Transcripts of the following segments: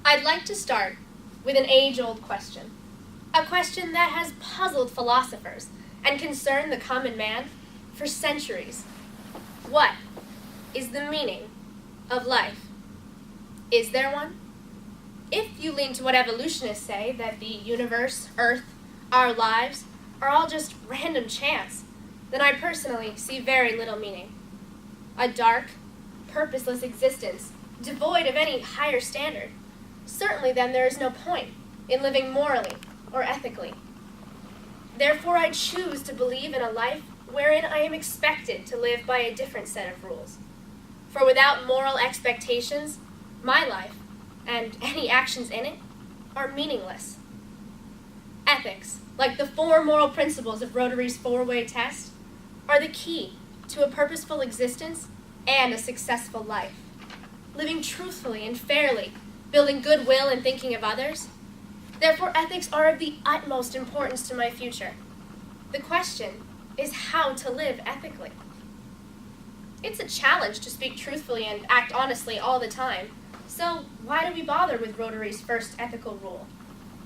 I'd like to start with an age-old question, a question that has puzzled philosophers and concerned the common man for centuries. What is the meaning of life? Is there one? If you lean to what evolutionists say, that the universe, Earth, our lives, are all just random chance, then I personally see very little meaning. A dark, purposeless existence, devoid of any higher standard. Certainly then there is no point in living morally or ethically. Therefore I choose to believe in a life wherein I am expected to live by a different set of rules. For without moral expectations, my life, and any actions in it, are meaningless. Ethics, like the 4 moral principles of Rotary's 4-way test, are the key to a purposeful existence and a successful life. Living truthfully and fairly, building goodwill and thinking of others. Therefore, ethics are of the utmost importance to my future. The question is how to live ethically. It's a challenge to speak truthfully and act honestly all the time. So why do we bother with Rotary's first ethical rule?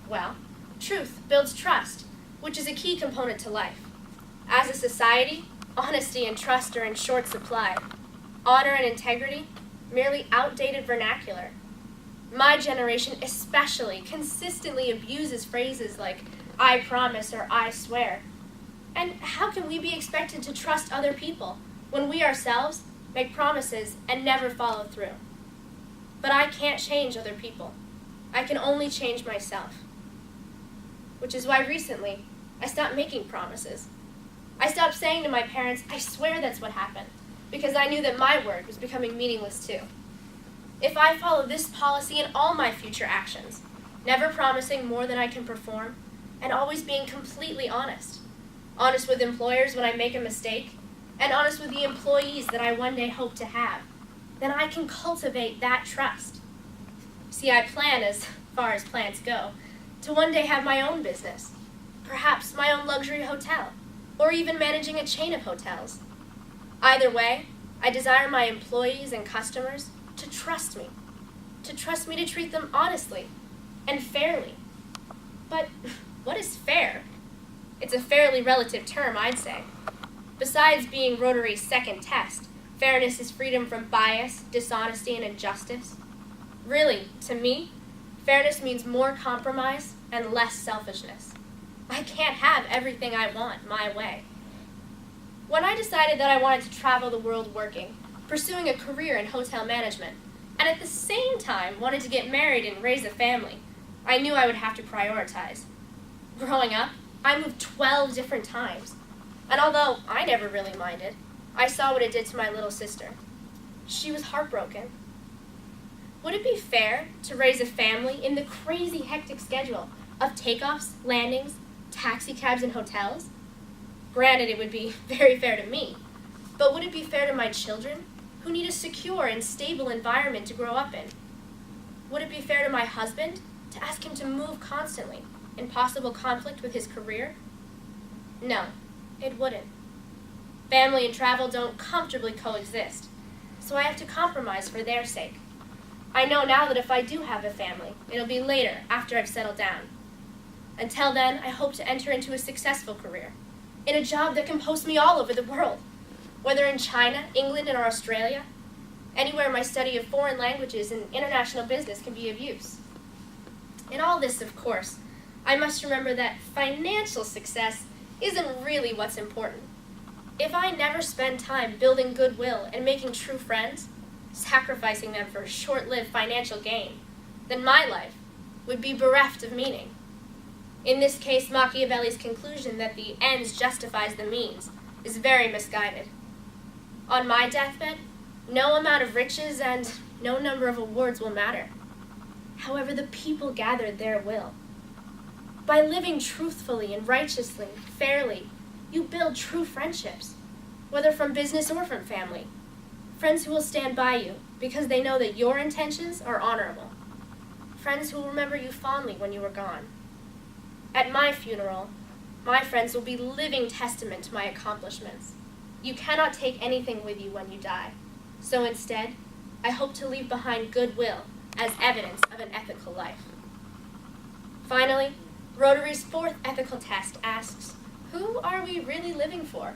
Well, truth builds trust, which is a key component to life. As a society, honesty and trust are in short supply. Honor and integrity, merely outdated vernacular. My generation especially consistently abuses phrases like, I promise or I swear. And how can we be expected to trust other people when we ourselves make promises and never follow through? But I can't change other people. I can only change myself. Which is why recently I stopped making promises. I stopped saying to my parents, I swear that's what happened, because I knew that my word was becoming meaningless too. If I follow this policy in all my future actions, never promising more than I can perform, and always being completely honest with employers when I make a mistake, and honest with the employees that I one day hope to have, then I can cultivate that trust. See, I plan, as far as plans go, to one day have my own business, perhaps my own luxury hotel, or even managing a chain of hotels. Either way, I desire my employees and customers to trust me to treat them honestly and fairly. But what is fair? It's a fairly relative term, I'd say. Besides being Rotary's second test, fairness is freedom from bias, dishonesty, and injustice. Really, to me, fairness means more compromise and less selfishness. I can't have everything I want my way. When I decided that I wanted to travel the world working, pursuing a career in hotel management, and at the same time wanted to get married and raise a family, I knew I would have to prioritize. Growing up, I moved 12 different times, and although I never really minded, I saw what it did to my little sister. She was heartbroken. Would it be fair to raise a family in the crazy hectic schedule of takeoffs, landings, taxi cabs, and hotels? Granted, it would be very fair to me, but would it be fair to my children, who need a secure and stable environment to grow up in? Would it be fair to my husband to ask him to move constantly in possible conflict with his career? No, it wouldn't. Family and travel don't comfortably coexist, so I have to compromise for their sake. I know now that if I do have a family, it'll be later, after I've settled down. Until then, I hope to enter into a successful career, in a job that can post me all over the world, whether in China, England, or Australia, anywhere my study of foreign languages and international business can be of use. In all this, of course, I must remember that financial success isn't really what's important. If I never spend time building goodwill and making true friends, sacrificing them for short-lived financial gain, then my life would be bereft of meaning. In this case, Machiavelli's conclusion that the ends justifies the means is very misguided. On my deathbed, no amount of riches and no number of awards will matter. However, the people gathered there will. By living truthfully and righteously, fairly, you build true friendships, whether from business or from family. Friends who will stand by you because they know that your intentions are honorable. Friends who will remember you fondly when you are gone. At my funeral, my friends will be living testament to my accomplishments. You cannot take anything with you when you die. So instead, I hope to leave behind goodwill as evidence of an ethical life. Finally, Rotary's fourth ethical test asks, who are we really living for?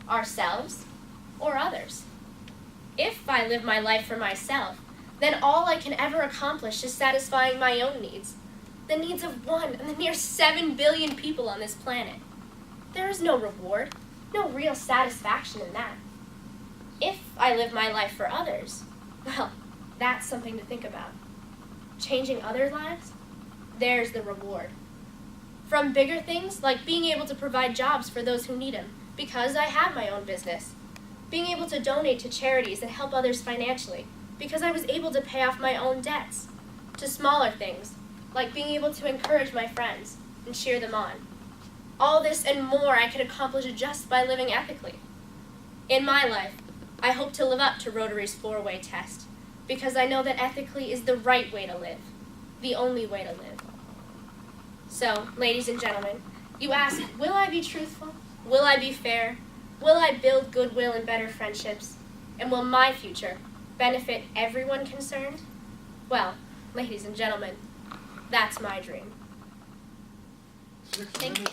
Ourselves or others? If I live my life for myself, then all I can ever accomplish is satisfying my own needs, the needs of 1 in the mere 7 billion people on this planet. There is no reward, no real satisfaction in that. If I live my life for others, well, that's something to think about. Changing other lives? There's the reward. From bigger things like being able to provide jobs for those who need them because I have my own business, being able to donate to charities and help others financially because I was able to pay off my own debts, to smaller things like being able to encourage my friends and cheer them on. All this and more I can accomplish just by living ethically. In my life, I hope to live up to Rotary's 4-way test because I know that ethically is the right way to live, the only way to live. So, ladies and gentlemen, you ask, will I be truthful? Will I be fair? Will I build goodwill and better friendships? And will my future benefit everyone concerned? Well, ladies and gentlemen, that's my dream. Thank you.